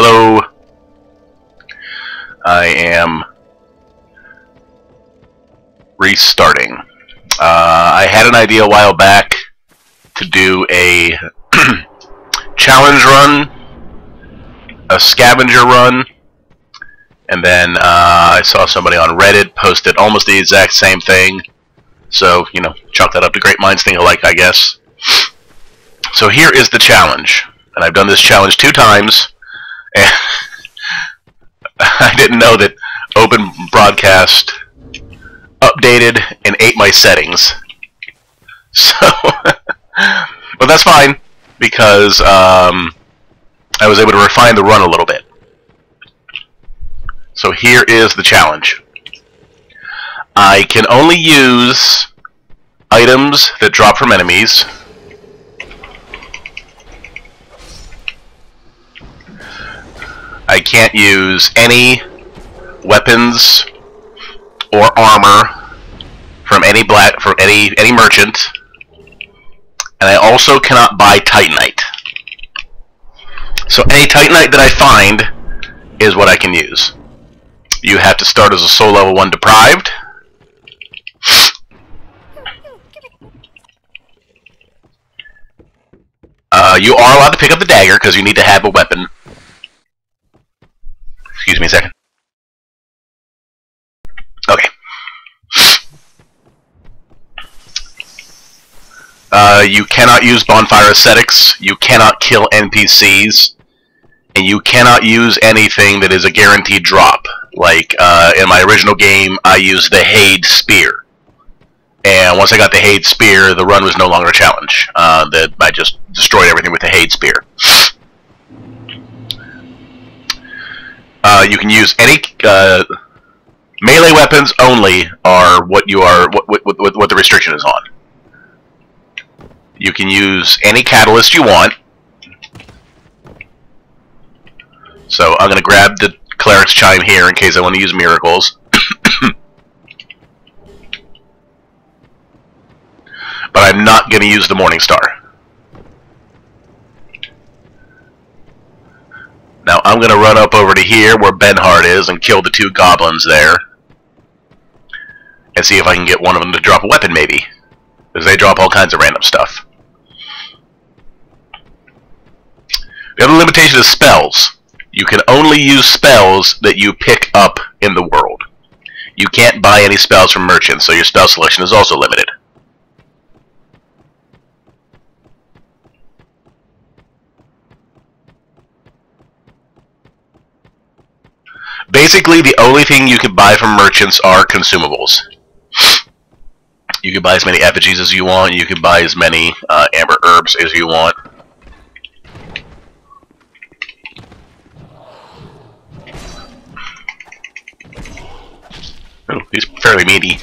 Hello. I am restarting. I had an idea a while back to do a challenge run, a scavenger run, and then I saw somebody on Reddit posted almost the exact same thing. So, you know, chalk that up to great minds think alike, I guess. So here is the challenge. And I've done this challenge 2 times. And I didn't know that Open Broadcast updated and ate my settings. So, but that's fine, because I was able to refine the run a little bit. So here is the challenge. I can only use items that drop from enemies. I can't use any weapons or armor from any merchant, and I also cannot buy Titanite. So any Titanite that I find is what I can use. You have to start as a SL1 Deprived. You are allowed to pick up the dagger because you need to have a weapon. Excuse me a second. Okay. You cannot use bonfire ascetics, you cannot kill NPCs, and you cannot use anything that is a guaranteed drop. Like, in my original game, I used the Heide spear. And once I got the Heide spear, the run was no longer a challenge. I just destroyed everything with the Heide spear. You can use any melee weapons only are what the restriction is on. You can use any catalyst you want. So I'm going to grab the cleric's chime here in case I want to use miracles. But I'm not going to use the Morning Star. Now I'm going to run up over to here where Benhard is and kill the 2 goblins there. And see if I can get one of them to drop a weapon, maybe. Because they drop all kinds of random stuff. The other limitation is spells. You can only use spells that you pick up in the world. You can't buy any spells from merchants, so your spell selection is also limited. Basically, the only thing you can buy from merchants are consumables. You can buy as many effigies as you want, you can buy as many amber herbs as you want. Oh, he's fairly meaty.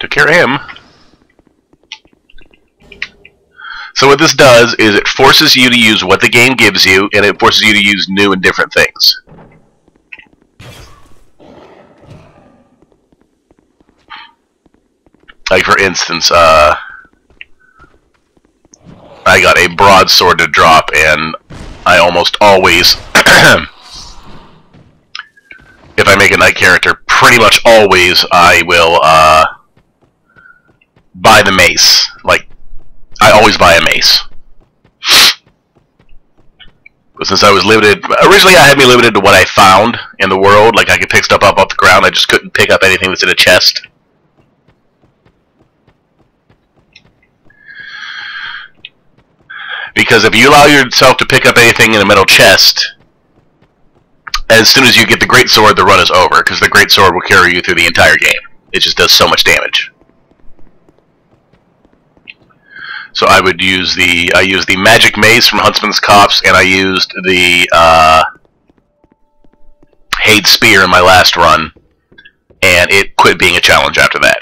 Took care of him. So what this does is it forces you to use what the game gives you, and it forces you to use new and different things. Like for instance, I got a broadsword to drop, and I almost always, if I make a knight character, pretty much always I will buy the mace. Like, I always buy a mace. But since I was limited, originally I had me limited to what I found in the world. Like, I could pick stuff up off the ground, I just couldn't pick up anything that's in a chest. Because if you allow yourself to pick up anything in a metal chest, as soon as you get the greatsword, the run is over, because the greatsword will carry you through the entire game. It just does so much damage. So I would use I used the magic mace from Huntsman's Copse, and I used the Heide spear in my last run, and it quit being a challenge after that.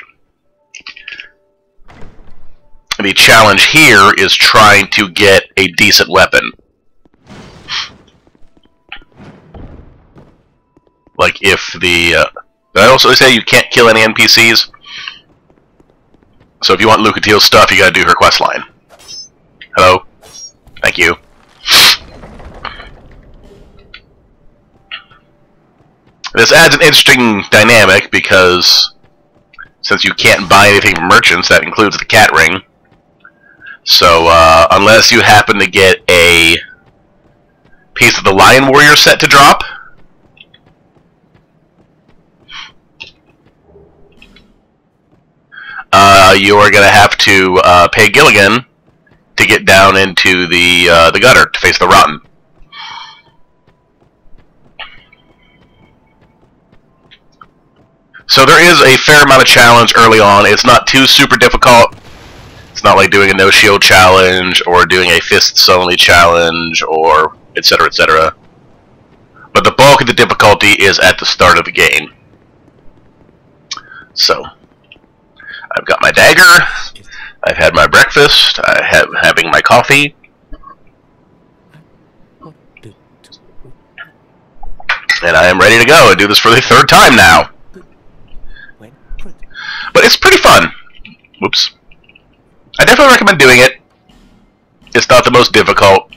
The challenge here is trying to get a decent weapon. Like, if the... did I also say you can't kill any NPCs? So if you want Lucatiel's stuff, you gotta do her quest line. Hello? Thank you. This adds an interesting dynamic because since you can't buy anything from merchants, that includes the cat ring. So unless you happen to get a piece of the Lion Warrior set to drop, you are going to have to pay Gilligan to get down into the gutter to face the Rotten. So there is a fair amount of challenge early on. It's not too super difficult. It's not like doing a no-shield challenge or doing a fists only challenge or etc. etc. But the bulk of the difficulty is at the start of the game. So I've got my dagger, I've had my breakfast, I'm having my coffee. And I am ready to go and do this for the third time now. But it's pretty fun. Whoops. I definitely recommend doing it. It's not the most difficult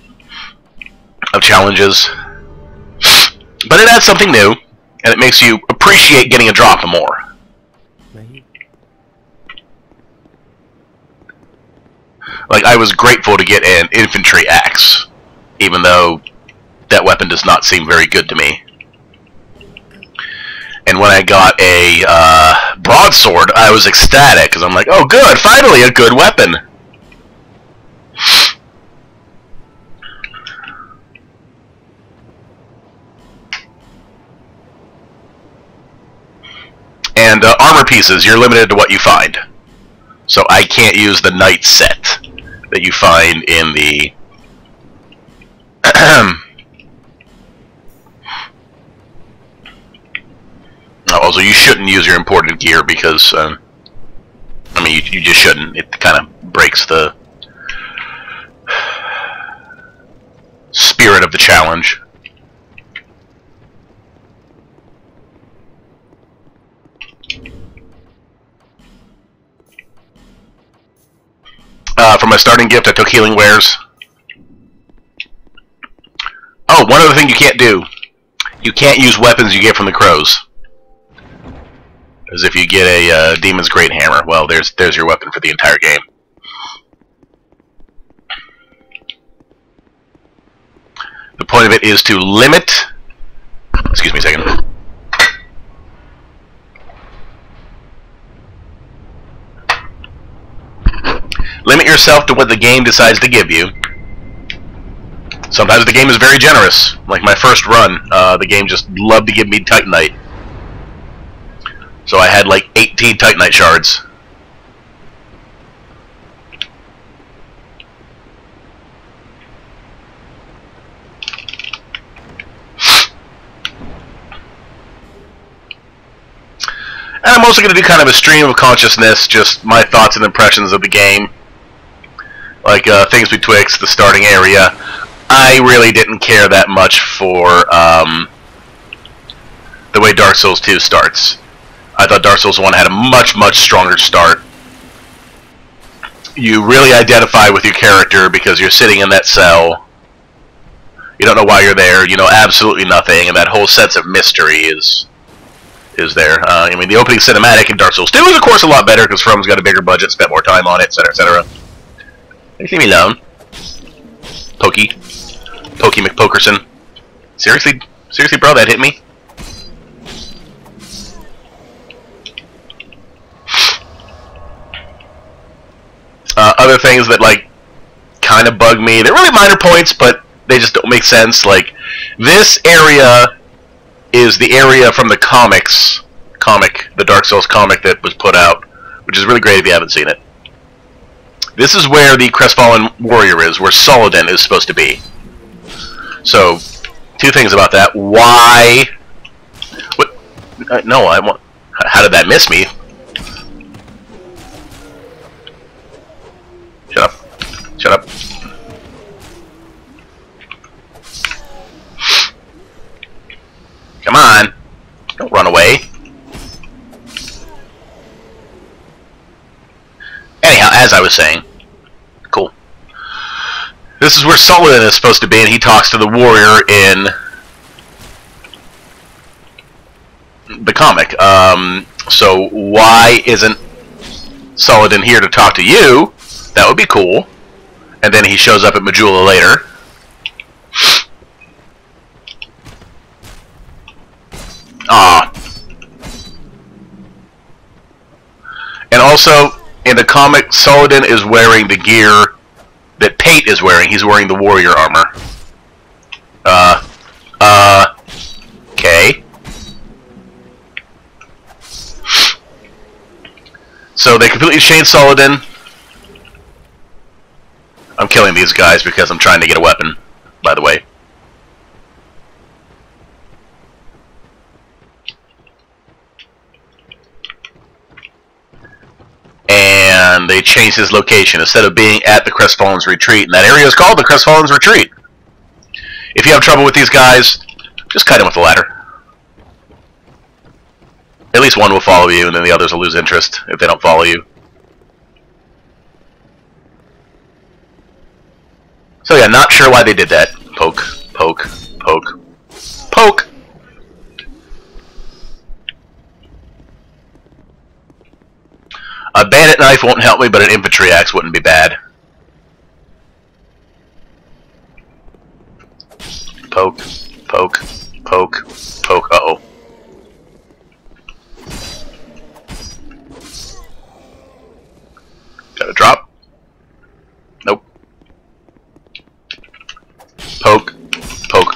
of challenges. But it adds something new, and it makes you appreciate getting a drop more. Like, I was grateful to get an infantry axe, even though that weapon does not seem very good to me. And when I got a broadsword, I was ecstatic, because I'm like, oh good, finally a good weapon! And armor pieces, you're limited to what you find. So I can't use the knight set that you find in the... Also, you shouldn't use your imported gear because, I mean, you just shouldn't. It kind of breaks the spirit of the challenge. For my starting gift, I took healing wares. Oh, one other thing you can't do. You can't use weapons you get from the crows. As if you get a Demon's Great Hammer. Well, there's your weapon for the entire game. The point of it is to limit... Excuse me a second. Limit yourself to what the game decides to give you. Sometimes the game is very generous. Like my first run, the game just loved to give me Titanite. So I had like 18 Titanite shards. And I'm also going to do kind of a stream of consciousness, just my thoughts and impressions of the game. Like things betwixt the starting area. I really didn't care that much for the way Dark Souls 2 starts. I thought Dark Souls 1 had a much, much stronger start. You really identify with your character because you're sitting in that cell. You don't know why you're there. You know absolutely nothing, and that whole sense of mystery is there. I mean, the opening cinematic in Dark Souls 2 is, of course, a lot better because From's got a bigger budget, spent more time on it, etc., etc. Leave me alone. Pokey McPokerson. Seriously, bro, that hit me. Other things that, like, kind of bug me. They're really minor points, but they just don't make sense. Like, this area is the area from the the Dark Souls comic that was put out, which is really great if you haven't seen it. This is where the Crestfallen Warrior is, where Soladin is supposed to be. So, two things about that. Why... What? No, I want... How did that miss me? Shut up. Shut up. Come on. Don't run away. as I was saying, cool. This is where Sullivan is supposed to be, and he talks to the warrior in the comic. So why isn't Sullivan here to talk to you? That would be cool. And then he shows up at Majula later. Ah. And also, in the comic, Sullivan is wearing the gear that Pate is wearing. He's wearing the warrior armor. Okay. So they completely changed Sullivan. I'm killing these guys because I'm trying to get a weapon, by the way. And they changed his location. Instead of being at the Crestfallen's Retreat, and that area is called the Crestfallen's Retreat. If you have trouble with these guys, just kite them with the ladder. At least one will follow you, and then the others will lose interest if they don't follow you. So yeah, not sure why they did that. Poke, poke, poke, poke! A bandit knife won't help me, but an infantry axe wouldn't be bad. Poke, poke, poke, poke. Uh-oh. Got a drop? Nope. Poke, poke.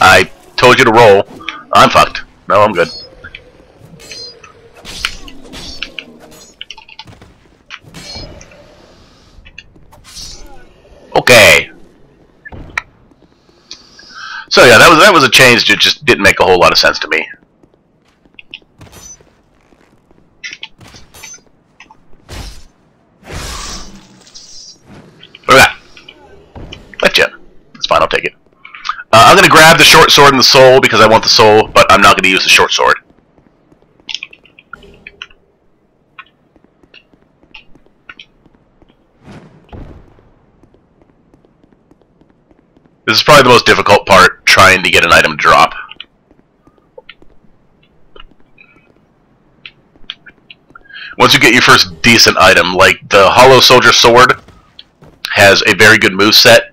I told you to roll. I'm fucked. No, I'm good. Okay. So yeah, that was a change that just didn't make a whole lot of sense to me. What do we got? Gotcha. That's fine, I'll take it. I'm going to grab the short sword and the soul because I want the soul, but I'm not going to use the short sword. This is probably the most difficult part, trying to get an item to drop. Once you get your first decent item, like the Hollow Soldier Sword has a very good moveset.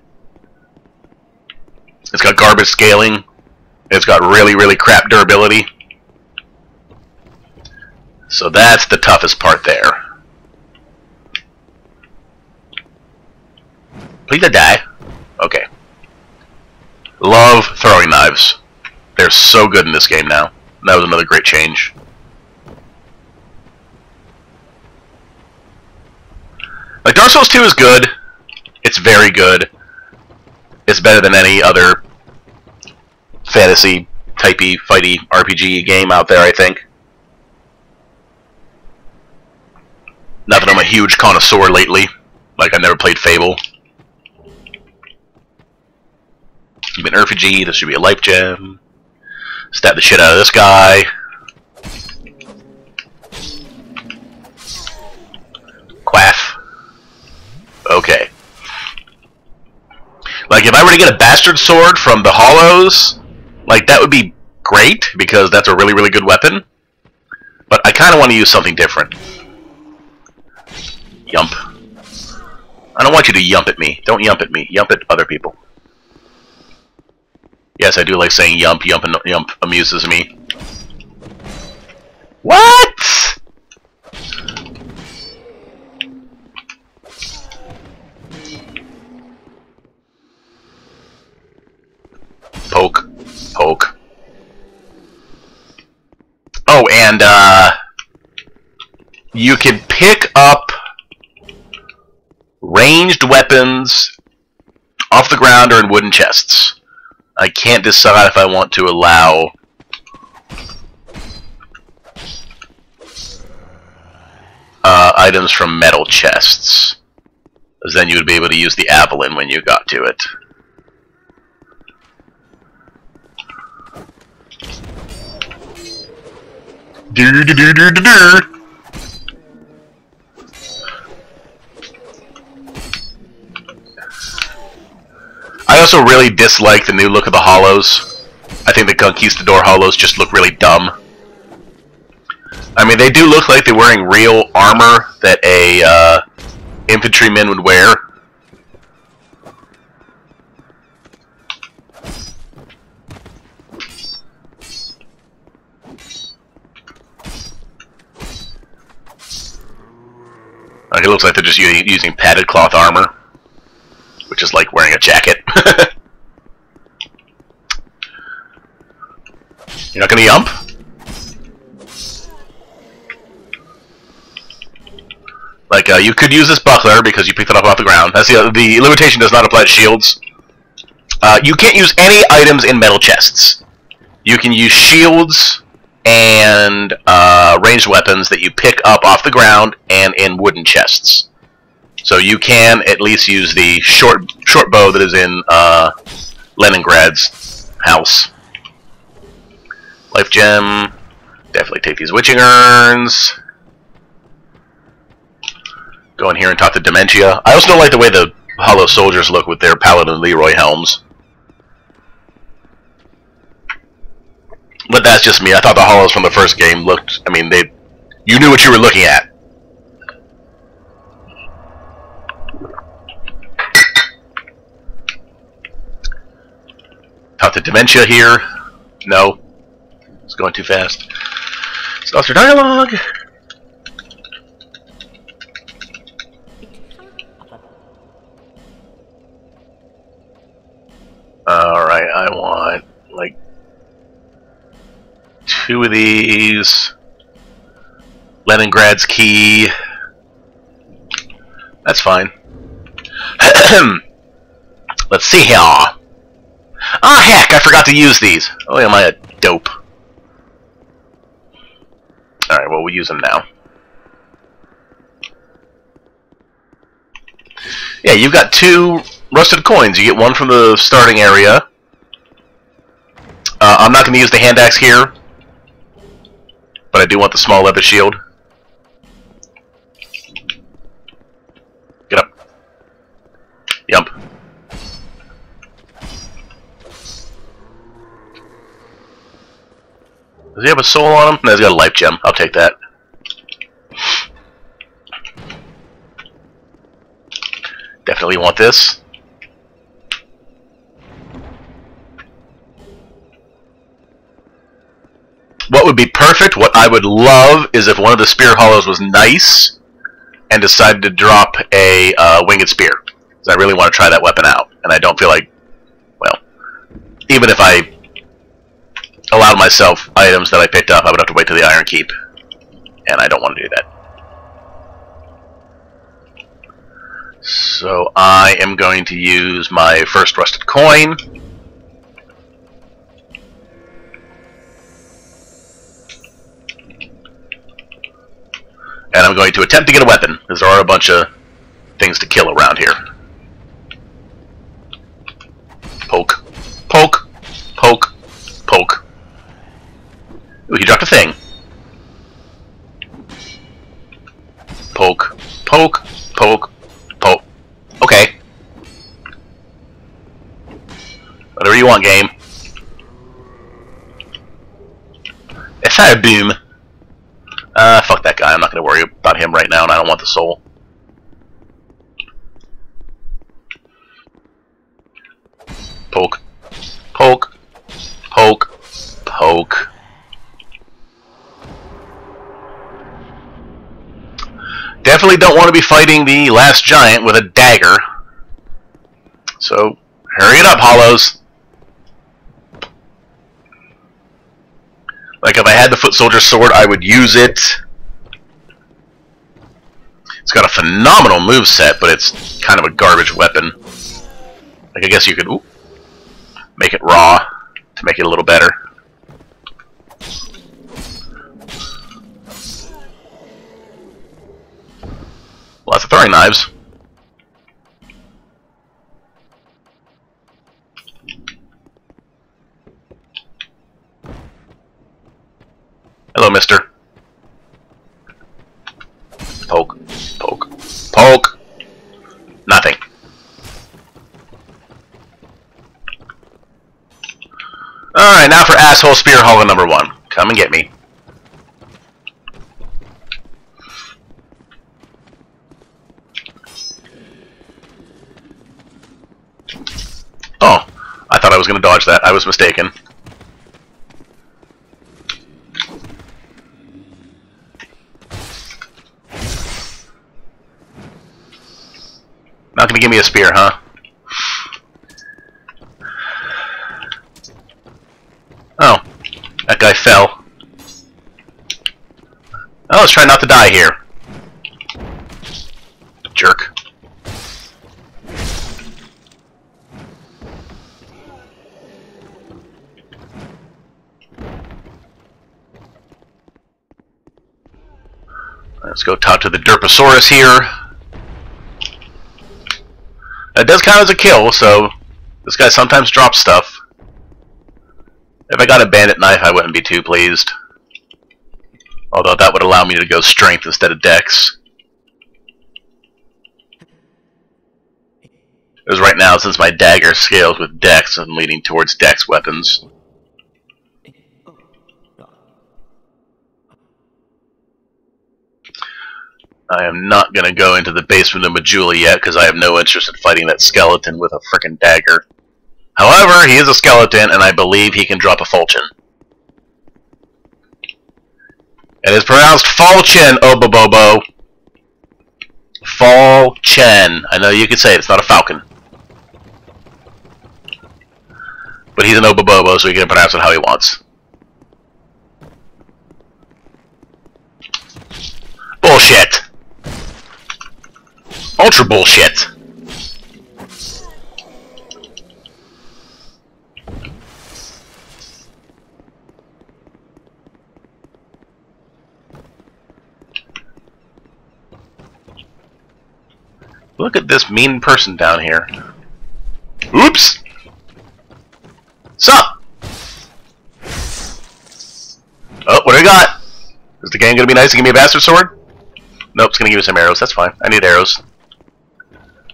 It's got garbage scaling. It's got really, really crap durability. So that's the toughest part there. Please don't die. Okay. Love throwing knives. They're so good in this game now. That was another great change. Like, Dark Souls 2 is good. It's very good. It's better than any other fantasy, typey, fighty RPG game out there, I think. Not that I'm a huge connoisseur lately. Like, I've never played Fable. You've been RPG, this should be a life gem. Stab the shit out of this guy. Quaff. Okay. Like, if I were to get a bastard sword from the Hollows, like, that would be great, because that's a really, really good weapon. But I kind of want to use something different. Yump. I don't want you to yump at me. Don't yump at me. Yump at other people. Yes, I do like saying yump. Yump and yump amuses me. What? Poke. Poke. Oh, and, you can pick up ranged weapons off the ground or in wooden chests. I can't decide if I want to allow items from metal chests, because then you would be able to use the Avelyn when you got to it. also really dislike the new look of the hollows. I think the Conquistador hollows just look really dumb. I mean, they do look like they're wearing real armor that a infantryman would wear. Like, it looks like they're just using padded cloth armor, which is like wearing a jacket. You're not gonna yump? Like, you could use this buckler because you picked it up off the ground. That's the limitation does not apply to shields. You can't use any items in metal chests. You can use shields and ranged weapons that you pick up off the ground and in wooden chests. So you can at least use the shortbow that is in Leningrad's house. Life gem. Definitely take these witching urns. Go in here and talk to Dementia. I also don't like the way the hollow soldiers look with their Paladin Leroy helms. But that's just me. I thought the hollows from the first game looked... I mean, you knew what you were looking at. Talk to Dementia here. No. It's going too fast. Stop your dialogue. Alright, I want, like, 2 of these. Leningrad's key. That's fine. Let's see here. Ah, heck, I forgot to use these. Oh, am I a dope? Alright, well, we'll use them now. Yeah, you've got 2 rusted coins. You get 1 from the starting area. I'm not going to use the hand axe here, but I do want the small leather shield. Get up. Yump. Does he have a soul on him? No, he's got a life gem. I'll take that. Definitely want this. What would be perfect, what I would love, is if one of the spear hollows was nice and decided to drop a winged spear. Because I really want to try that weapon out. And I don't feel like, well, even if I allowed myself items that I picked up, I would have to wait till the Iron Keep. And I don't want to do that. So I am going to use my first rusted coin. And I'm going to attempt to get a weapon, because there are a bunch of things to kill around here. Poke. Poke. Poke. Poke. Ooh, he dropped a thing. Poke. Poke. Poke. Poke. Okay. Whatever you want, game. A fire boom. Fuck that guy. I'm not going to worry about him right now, and I don't want the soul. Poke. Poke. Poke. Poke. Definitely don't want to be fighting the last giant with a dagger. So, hurry it up, hollows. Like, if I had the foot soldier sword, I would use it. It's got a phenomenal moveset, but it's kind of a garbage weapon. Like, I guess you could make it raw to make it a little better. Lots of throwing knives. Hello, mister. Poke. Poke. Poke. Nothing. Alright, now for asshole spear hauler number 1. Come and get me. Oh, I thought I was going to dodge that. I was mistaken. Not going to give me a spear, huh? Oh, that guy fell. Oh, let's try not to die here. Jerk. Let's go talk to the Derposaurus here. That does count as a kill, so this guy sometimes drops stuff. If I got a bandit knife, I wouldn't be too pleased. Although that would allow me to go strength instead of dex. Because right now, since my dagger scales with dex, I'm leaning towards dex weapons. I am not going to go into the basement of Majula yet, because I have no interest in fighting that skeleton with a frickin' dagger. However, he is a skeleton, and I believe he can drop a falchion. It is pronounced falchion, Obobobo. Falchion. I know you could say it, it's not a falcon. But he's an Obobobo, so he can pronounce it how he wants. Bullshit. Ultra bullshit. Look at this mean person down here. Oops! Sup? Oh, what do I got? Is the game gonna be nice and give me a bastard sword? Nope, it's gonna give me some arrows. That's fine. I need arrows.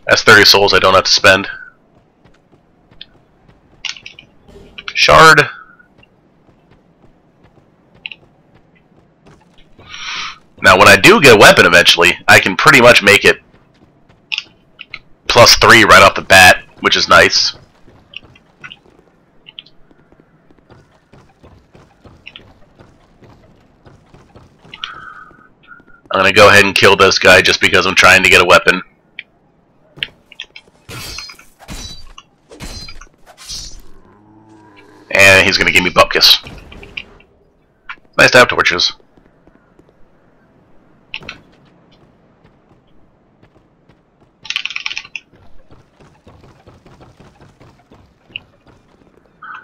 That's 30 souls I don't have to spend. Shard. Now, when I do get a weapon eventually, I can pretty much make it +3 right off the bat, which is nice. I'm gonna go ahead and kill this guy just because I'm trying to get a weapon. And he's gonna give me bupkis. Nice to have torches.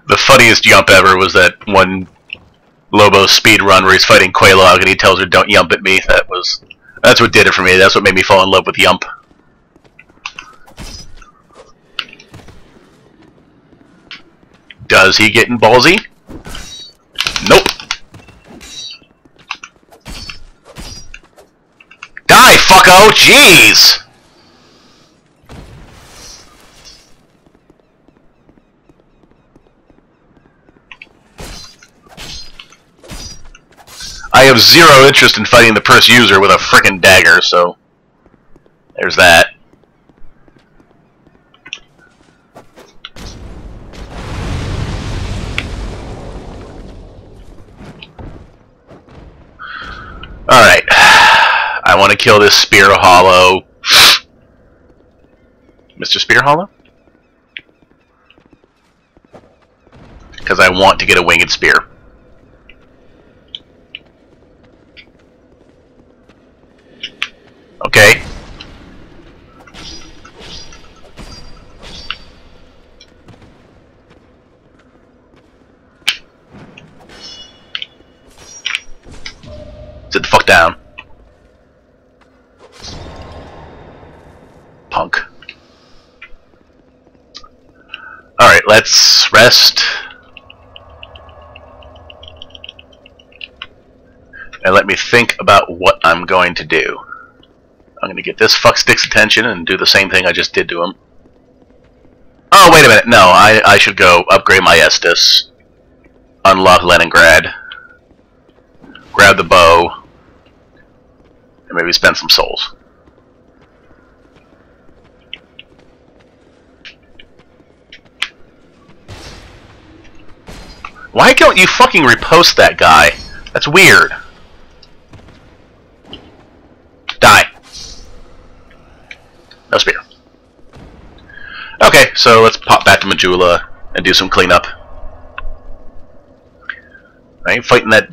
The funniest jump ever was that one Lobo speed run where he's fighting Quelaag and he tells her, "Don't yump at me." That's what did it for me. That's what made me fall in love with yump. Does he get in ballsy? Nope. Die, fucko! Jeez! I have zero interest in fighting the purse user with a frickin' dagger, so there's that. Alright. I want to kill this Spear Hollow. Mr. Spear Hollow? Because I want to get a winged spear. Okay. Sit the fuck down. Punk. Alright, let's rest. And let me think about what I'm going to do. I'm going to get this fuckstick's attention and do the same thing I just did to him. Oh, wait a minute. No, I should go upgrade my Estus. unlock Leningrad, grab the bow, and maybe spend some souls. Why don't you fucking repost that guy? That's weird. Die. No spear. Okay, so let's pop back to Majula and do some cleanup. I ain't fighting that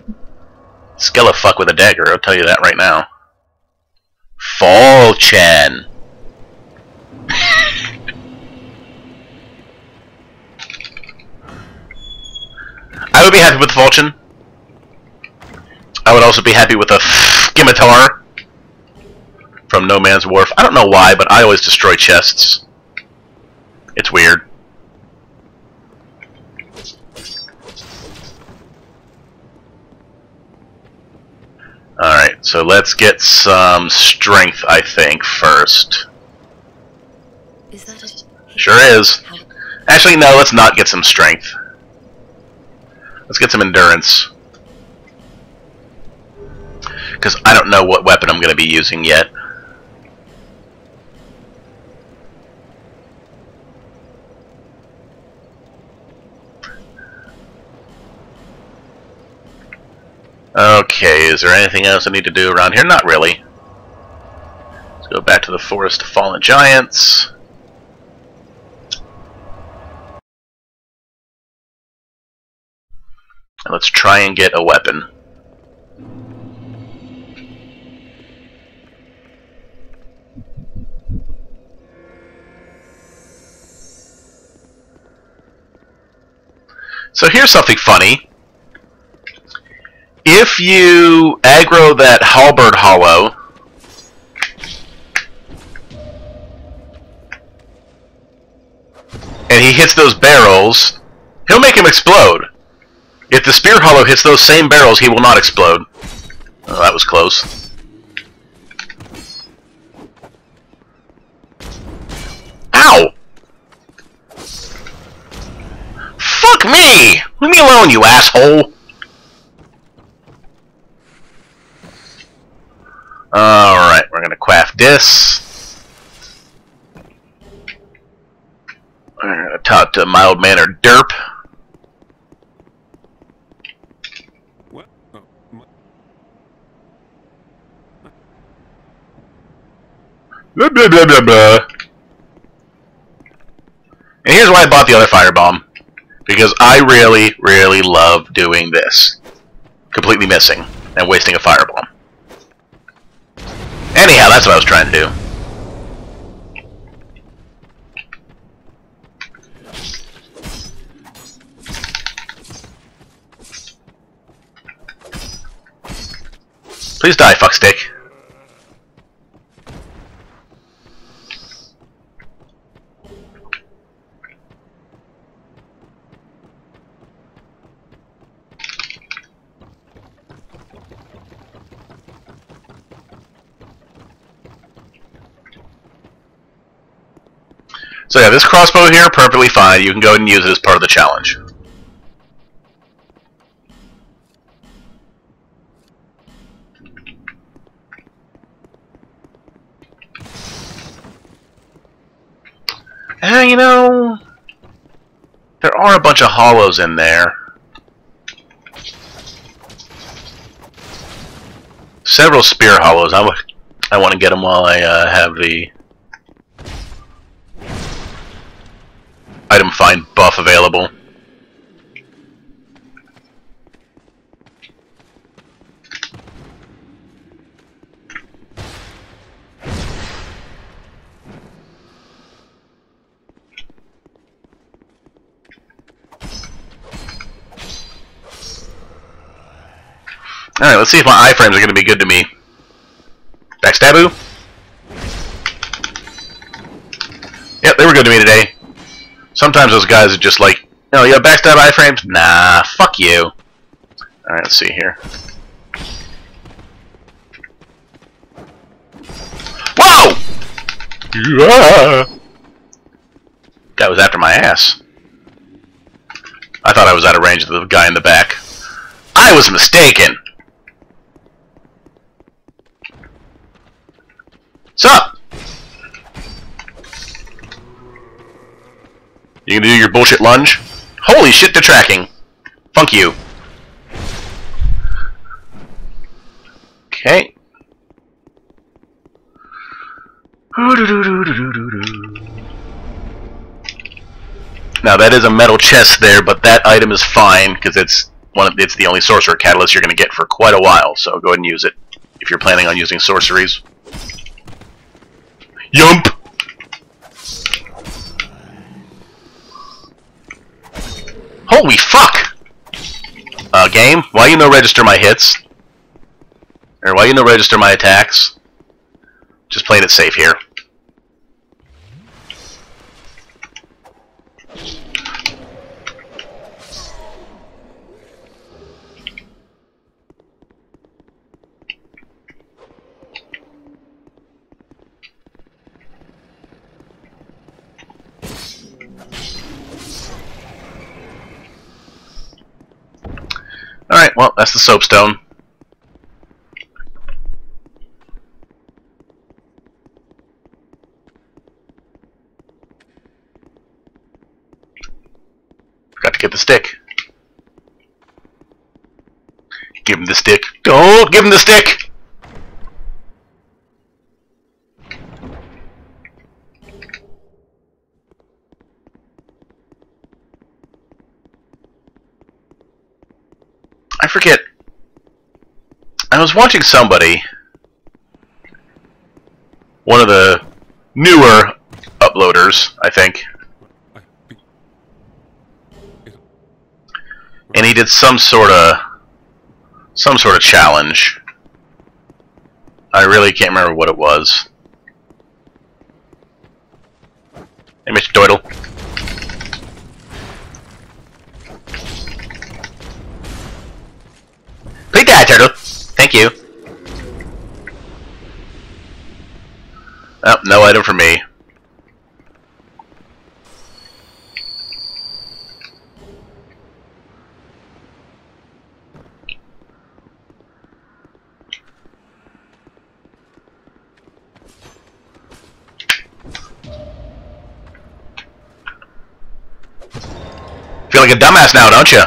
skelefuck with a dagger, I'll tell you that right now. Falchen. I would be happy with the Falchen. I would also be happy with a scimitar from No Man's Wharf. I don't know why, but I always destroy chests. It's weird. Alright, so let's get some strength, I think, first. Is that it? Sure is. Actually, no, let's not get some strength. Let's get some endurance. Because I don't know what weapon I'm going to be using yet. Okay, is there anything else I need to do around here? Not really. Let's go back to the Forest of Fallen Giants. And let's try and get a weapon. So here's something funny. If you aggro that halberd hollow, and he hits those barrels, he'll make him explode. If the spear hollow hits those same barrels, he will not explode. Oh, that was close. Ow! Fuck me! Leave me alone, you asshole! Alright, we're gonna craft this. We're gonna talk to mild-mannered derp. What? Oh, Blah blah blah blah blah. And here's why I bought the other firebomb. Because I really, really love doing this. Completely missing and wasting a firebomb. Anyhow, that's what I was trying to do. Please die, fuckstick. So yeah, this crossbow here, perfectly fine. You can go ahead and use it as part of the challenge. And you know, there are a bunch of hollows in there. Several spear hollows. I want to get them while I have the item find buff available. Alright, let's see if my iframes are going to be good to me. Backstaboo? Yep, they were good to me today. Sometimes those guys are just like, oh, you have backstab iframes? Nah, fuck you. Alright, let's see here. Whoa! Yeah! That was after my ass. I thought I was out of range of the guy in the back. I was mistaken! What's up? You gonna do your bullshit lunge? Holy shit, they're tracking! Funk you. Okay. Now that is a metal chest there, but that item is fine because it's the only sorcerer catalyst you're going to get for quite a while. So go ahead and use it if you're planning on using sorceries. Yump. Holy fuck! Game, why you no register my hits? Or why you no register my attacks? Just playing it safe here. Alright, well, that's the soapstone. Got to get the stick. Give him the stick. Oh, give him the stick! I forget. I was watching somebody, one of the newer uploaders, I think, and he did some sort of challenge. I really can't remember what it was. Hey, Mr. Doidle. Please die, turtle. Thank you. Oh, no item for me. Feel like a dumbass now, don't you?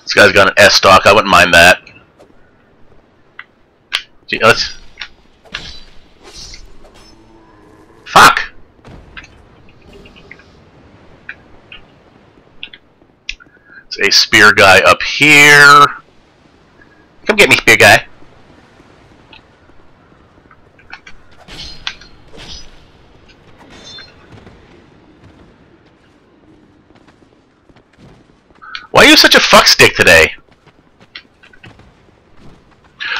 This guy's got an S stock. I wouldn't mind that. Gee, let's. Fuck. There's a spear guy up here. Come get me, spear guy. Why are you such a fuckstick today?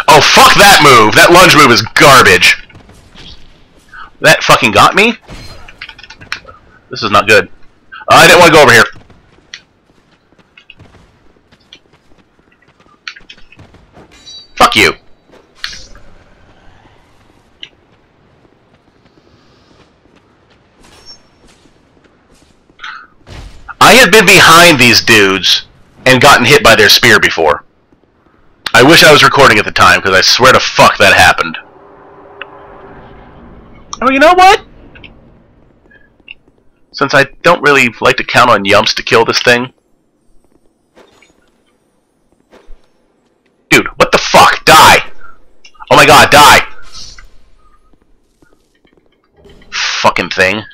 Oh, fuck that move! That lunge move is garbage! That fucking got me? This is not good. I didn't want to go over here. Fuck you! I have been behind these dudes and gotten hit by their spear before. I wish I was recording at the time, because I swear to fuck that happened. Oh, you know what? Since I don't really like to count on yumps to kill this thing. Dude, what the fuck? Die! Oh my god, die! Fucking thing.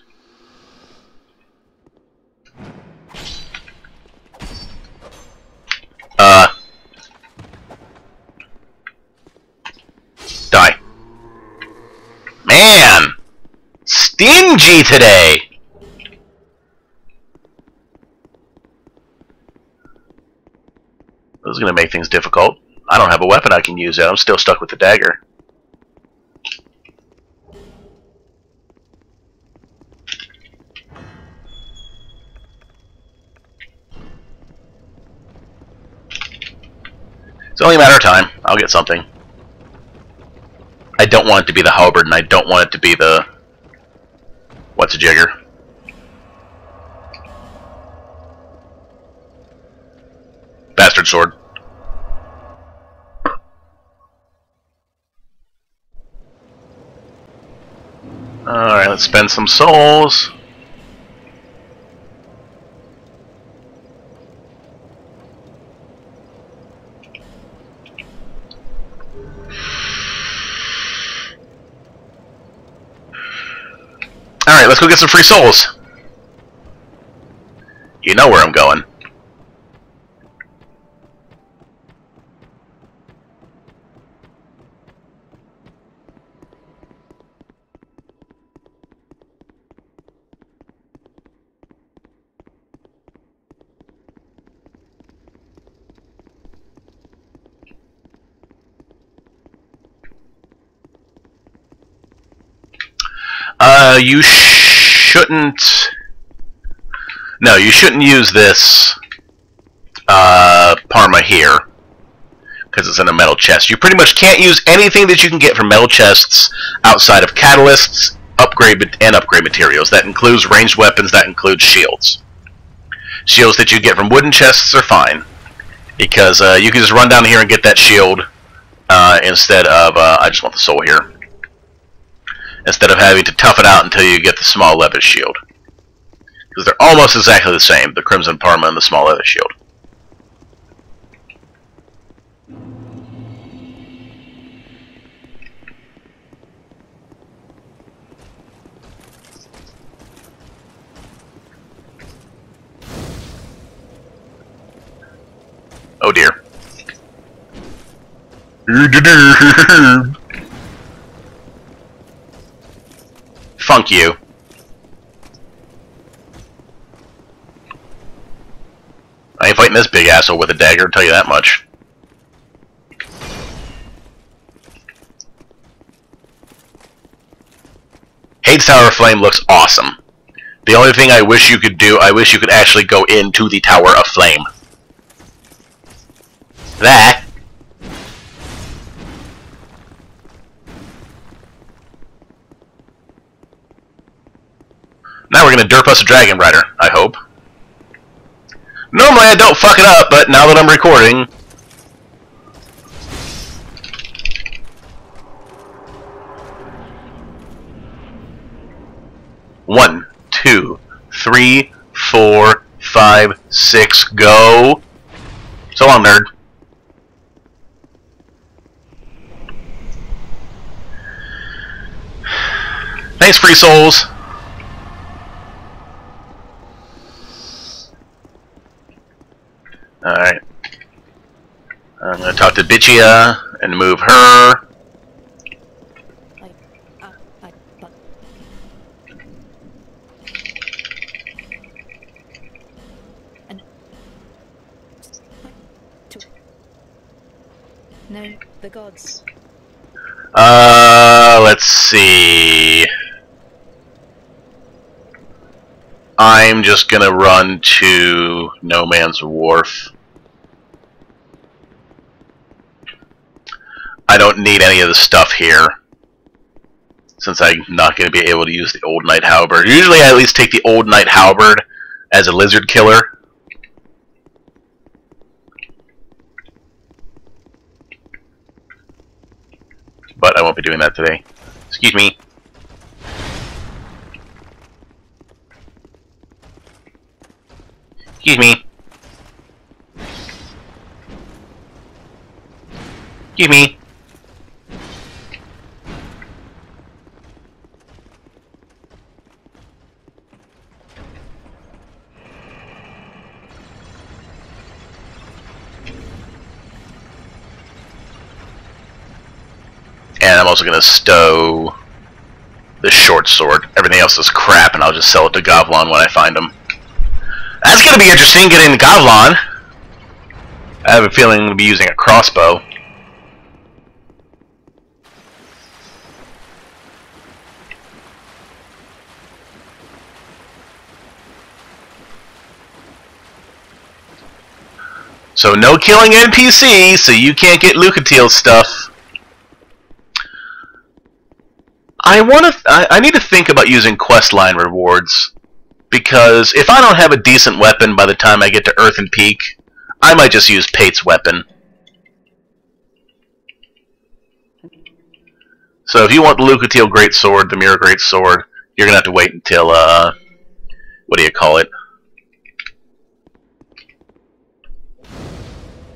Die. Man! Stingy today! This is gonna make things difficult. I don't have a weapon I can use yet. I'm still stuck with the dagger. It's only a matter of time. I'll get something. I don't want it to be the halberd, and I don't want it to be the... What's a jigger? Bastard sword. Alright, let's spend some souls. Alright, let's go get some free souls. You know where I'm going. You shouldn't... No, you shouldn't use this Parma here, because it's in a metal chest. You pretty much can't use anything that you can get from metal chests outside of catalysts, upgrade materials. That includes ranged weapons, that includes shields. Shields that you get from wooden chests are fine, because you can just run down here and get that shield instead of... I just want the soul here. Instead of having to tough it out until you get the small leather shield. Because they're almost exactly the same, the Crimson Parma and the small leather shield. Oh dear. Funk you. I ain't fighting this big asshole with a dagger, I'll tell you that much. Heide's Tower of Flame looks awesome. The only thing I wish you could do, I wish you could actually go into the Tower of Flame. That. Now we're gonna derp us a Dragon Rider, I hope. Normally I don't fuck it up, but now that I'm recording... One, 2, 3, 4, 5, 6, go! So long, nerd. Thanks, free souls! Alright. I'm gonna talk to Licia and move her. No, the gods. Let's see. I'm just gonna run to No Man's Wharf. I don't need any of the stuff here, since I'm not going to be able to use the Old Knight Halberd. Usually I at least take the Old Knight Halberd as a lizard killer. But I won't be doing that today. Excuse me. Excuse me. Excuse me. And I'm also going to stow the short sword. Everything else is crap, and I'll just sell it to Avelyn when I find them. That's going to be interesting, getting to Avelyn. I have a feeling I'm going to be using a crossbow. So no killing NPCs, so you can't get Lucatiel's stuff. I need to think about using questline rewards, because if I don't have a decent weapon by the time I get to Earthen Peak, I might just use Pate's weapon. So if you want the Lucatiel Greatsword, the Mirror Greatsword, you're gonna have to wait until what do you call it?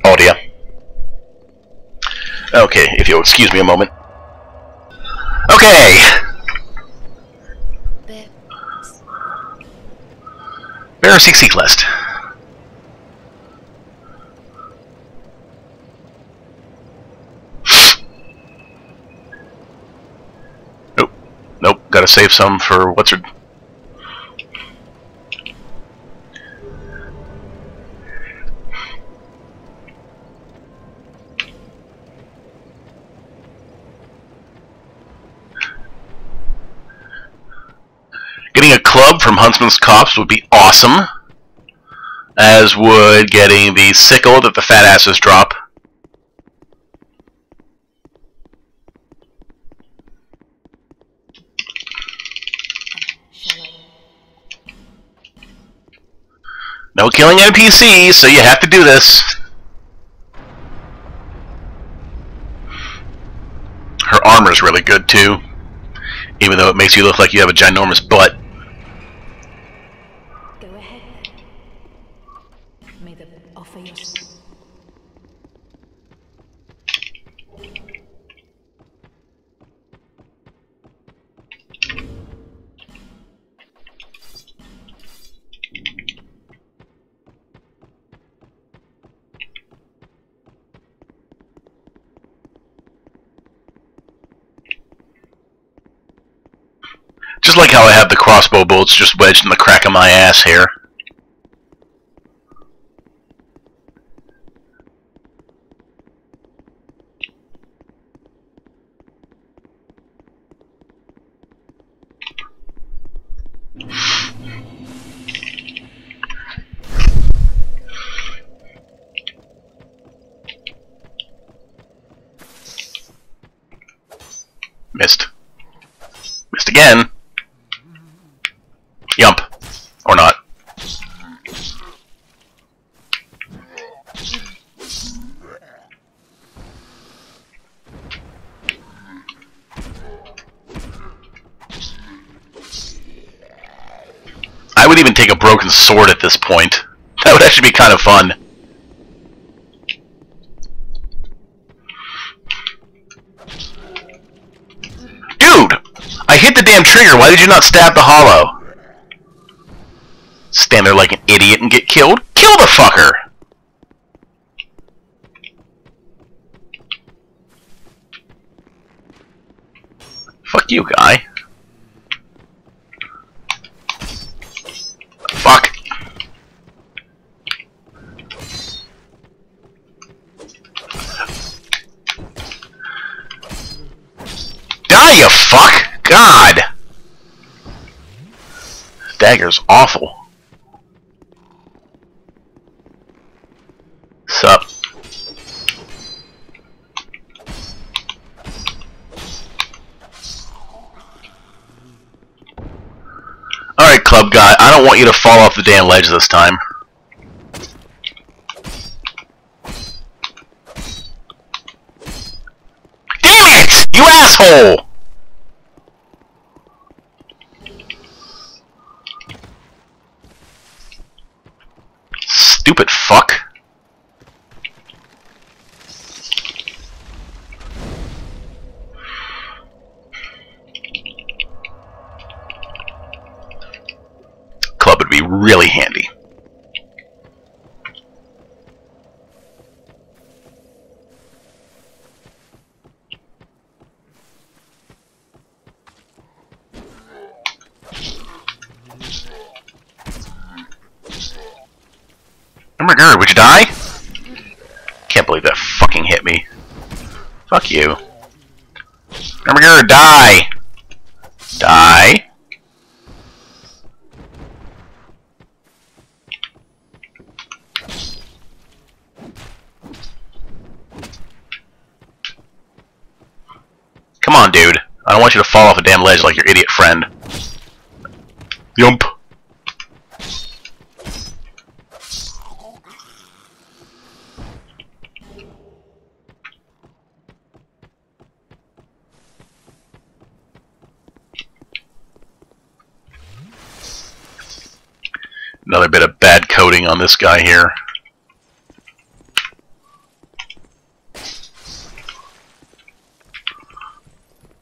Audio. Okay, if you'll excuse me a moment. Okay! Bear Seek list. Nope, gotta save some for what's her... Getting a club from Huntsman's Copse would be awesome, as would getting the sickle that the fat asses drop. No killing NPCs, so you have to do this. Her armor's really good too, even though it makes you look like you have a ginormous butt. Go ahead. May the offer your... Just like how I have the crossbow bolts just wedged in the crack of my ass here. Missed. Missed again. Yump. Or not. I would even take a broken sword at this point. That would actually be kind of fun. Dude! I hit the damn trigger, why did you not stab the hollow? Stand there like an idiot and get killed? Kill the fucker! Fuck you, guy. Fuck. Die, you fuck! God! This dagger's awful. Sup? Alright, club guy, I don't want you to fall off the damn ledge this time. Damn it! You asshole! Stupid fuck. Club would be really handy. Oh my god, would you die? Can't believe that fucking hit me. Fuck you. Oh my god, die! Die. I don't want you to fall off a damn ledge like your idiot friend. Yump. Another bit of bad coding on this guy here.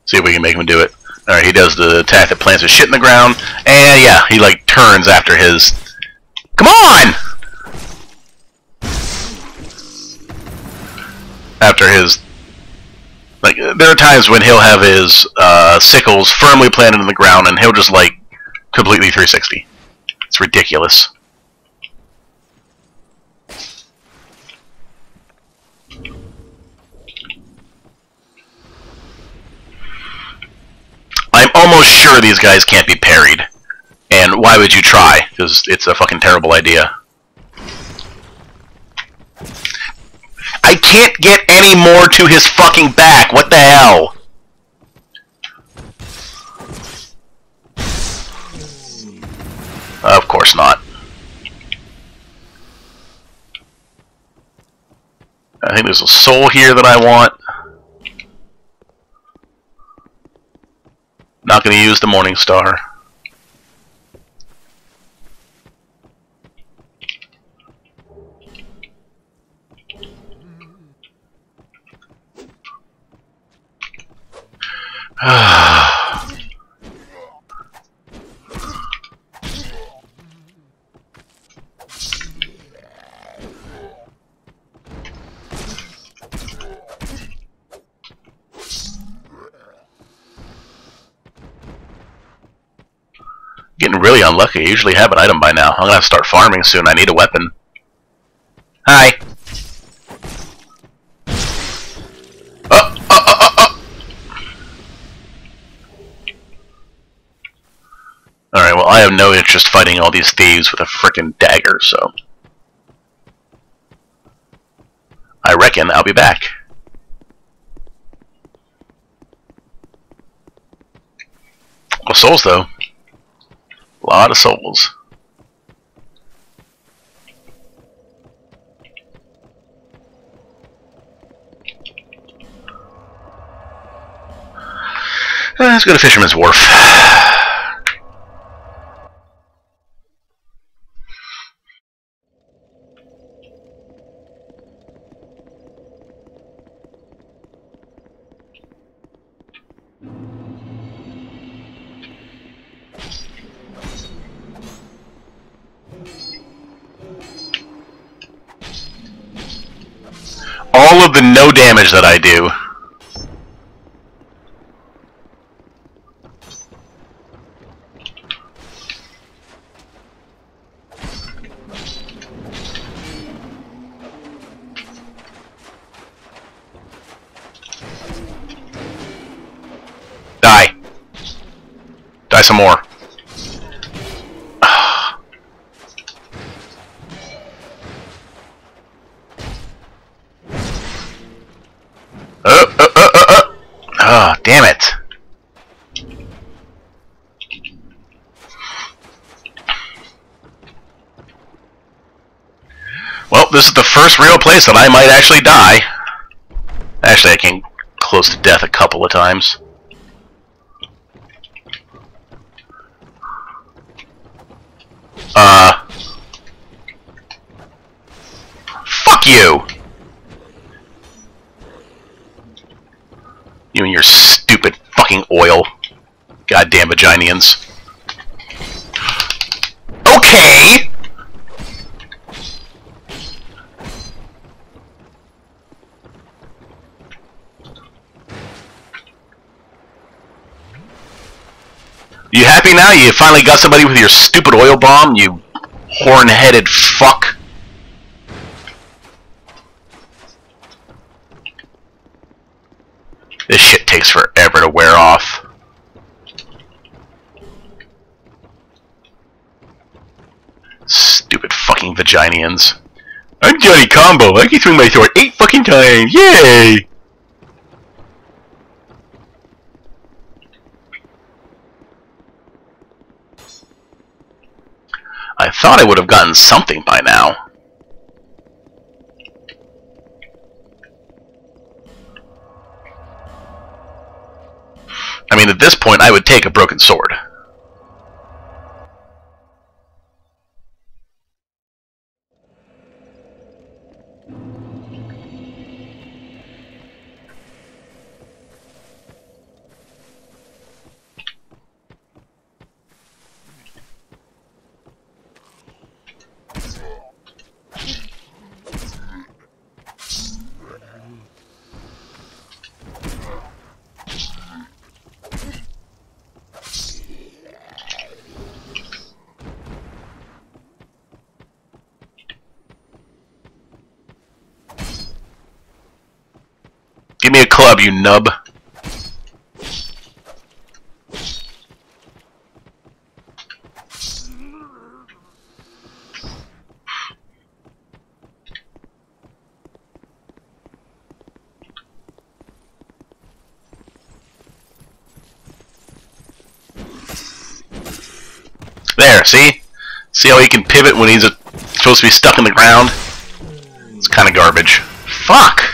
See if we can make him do it. Alright, he does the attack that plants his shit in the ground. And yeah, he like turns after his... Come on! After his... Like, there are times when he'll have his sickles firmly planted in the ground and he'll just like completely 360. It's ridiculous. I'm almost sure these guys can't be parried. And why would you try? Because it's a fucking terrible idea. I can't get any more to his fucking back. What the hell? Of course not. I think there's a soul here that I want. Not going to use the Morning Star. Getting really unlucky. I usually have an item by now. I'm gonna have to start farming soon. I need a weapon. Hi. Alright, well, I have no interest fighting all these thieves with a frickin' dagger, so... I reckon I'll be back. Well, souls, though. A lot of souls. Let's go to Fisherman's Wharf. All of the no damage that I do. Die. Die some more. Oh, damn it. Well, this is the first real place that I might actually die. Actually, I came close to death a couple of times. Fuck you! You and your stupid fucking oil. Goddamn Vaginians. Okay! You happy now? You finally got somebody with your stupid oil bomb, you horn-headed fuck? This shit takes forever to wear off. Stupid fucking Vaginians. I'm Johnny Combo. I can swing my sword 8 fucking times. Yay! Thought I would have gotten something by now. I mean, at this point, I would take a broken sword. Give me a club, you nub. There, see? See how he can pivot when he's supposed to be stuck in the ground? It's kind of garbage. Fuck!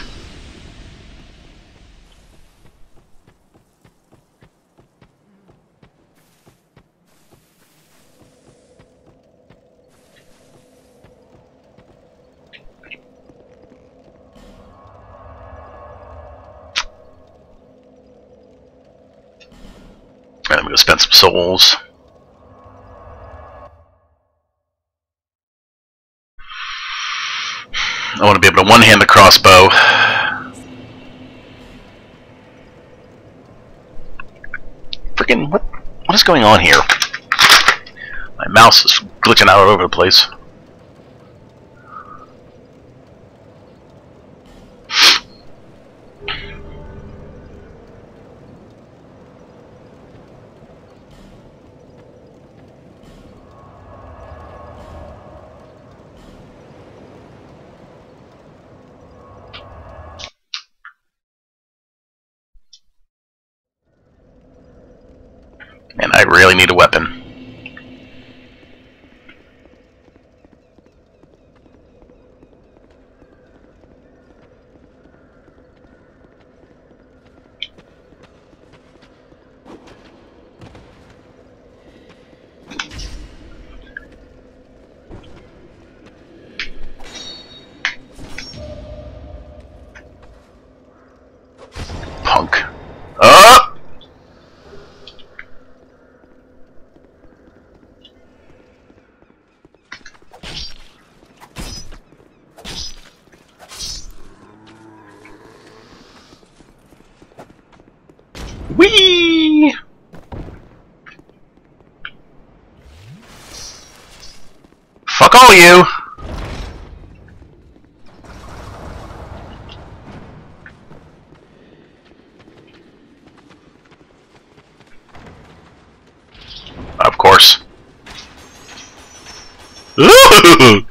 I'm gonna spend some souls. I want to be able to one-hand the crossbow. Freaking what is going on here? My mouse is glitching out all over the place. And I really need a weapon. Punk. Oh! Whee! Fuck all you! Of course. Ooh!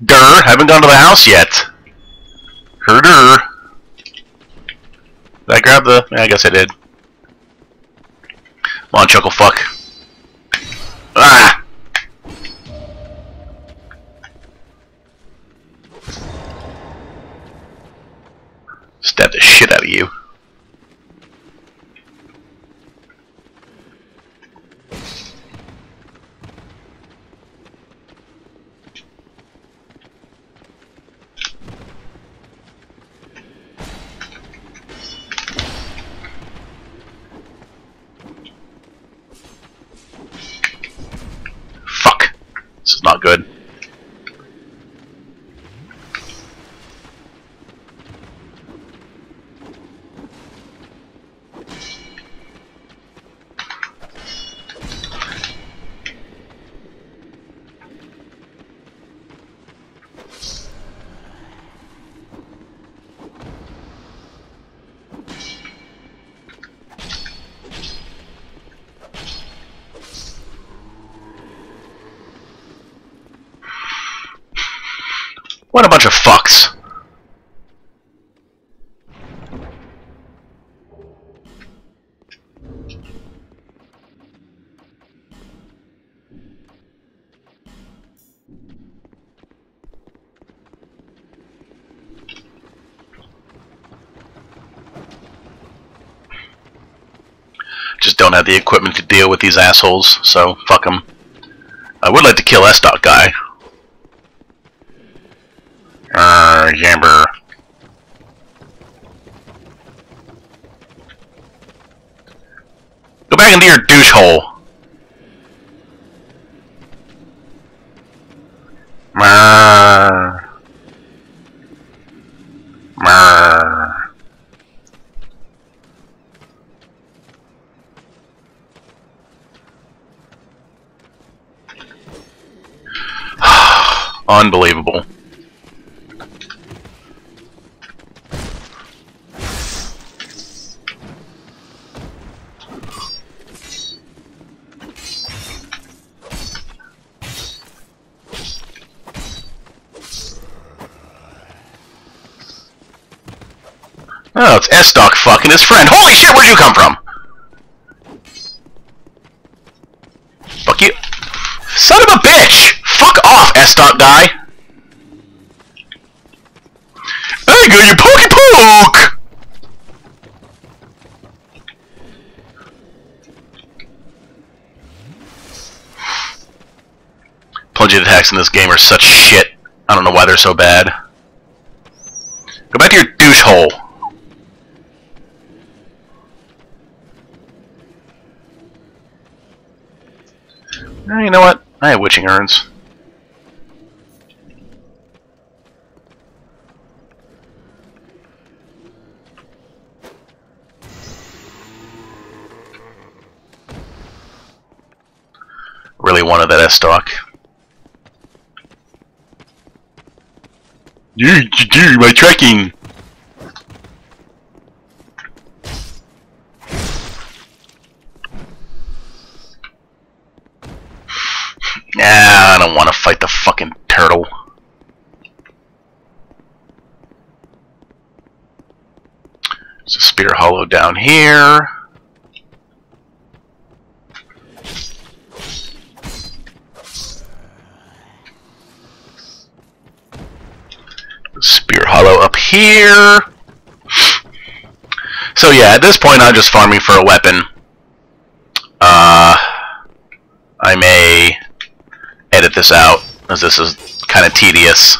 Durr, haven't gone to the house yet. Herder. Did I grab the... I guess I did. Come on, chuckle fuck. Ah! Stab the shit out of you. This is not good. What a bunch of fucks. Just don't have the equipment to deal with these assholes, so fuck them. I would like to kill S-Dot guy. Jamber. Go back into your douche hole. Mrrr. Mrrr. Unbelievable. Oh, it's S-Doc fucking his friend. Holy shit, where'd you come from? Fuck you. Son of a bitch! Fuck off, S-Doc guy! I got your pokey poke! Plunging attacks in this game are such shit. I don't know why they're so bad. Go back to your douche hole. You know what? I have witching urns. Really wanted that S-Stock. My tracking! Nah, I don't want to fight the fucking turtle. There's a spear hollow down here. Spear hollow up here. So yeah, at this point I'm just farming for a weapon. I may edit this out, as this is kind of tedious.